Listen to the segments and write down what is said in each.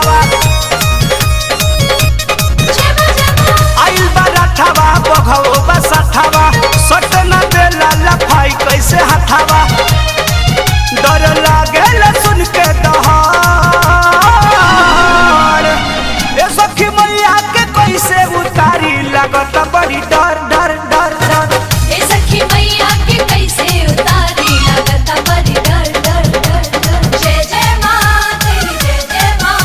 रथवा आइल बा रथवा बघो बसथवा सट न देला लफाई कैसे हथवा डर लागेल सुन के दहाड़ ए सखी मैया के कैसे उतारी लगत बड़ी डर डर डर डर ए सखी मैया के कैसे उतारी लागत बड़ी डर डर डर डर जय जय मां तेरी जय जय मां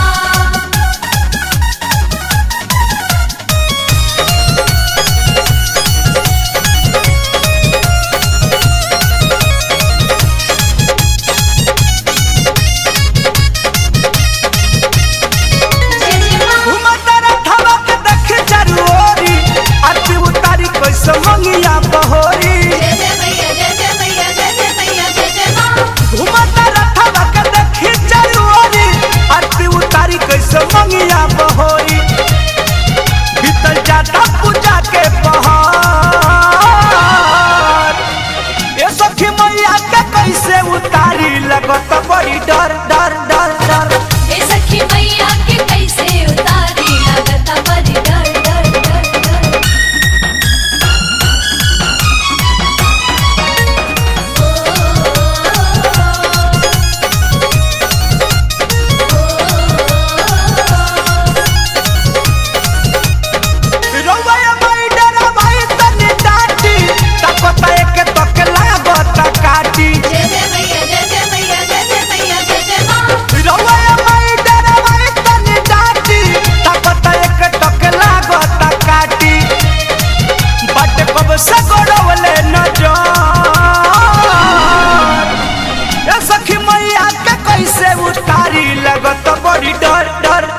जय जय मां घुमत रथवा के देख चरोरी आरती उतारी कैसे मंगिया बहोरी जय जय मैया जय जय मैया जय जय मैया जय जय मां घुमत रथवा के देख चरोरी आरती उतारी कैसे मंगिया बहोरी भीतर जाता पूजा के पहाड़ ए सखी मैया के कैसे उतारी लगत बड़ी डर डर डर डर ए सखी मैया के कैसे उतारी लागत बड़ी डर डर डर डर रौया माई डरा भाई तनी डाटी तपता एक तक लागत काटी जय जय मैया जय जय मैया जय जय मैया जय जय मां रौया माई डरा भाई तनी डाटी तपता एक तक लागत काटी बट कब से गोड़वले न जा ए सखी मैया के कैसे उतारी लगत बड़ी डर डर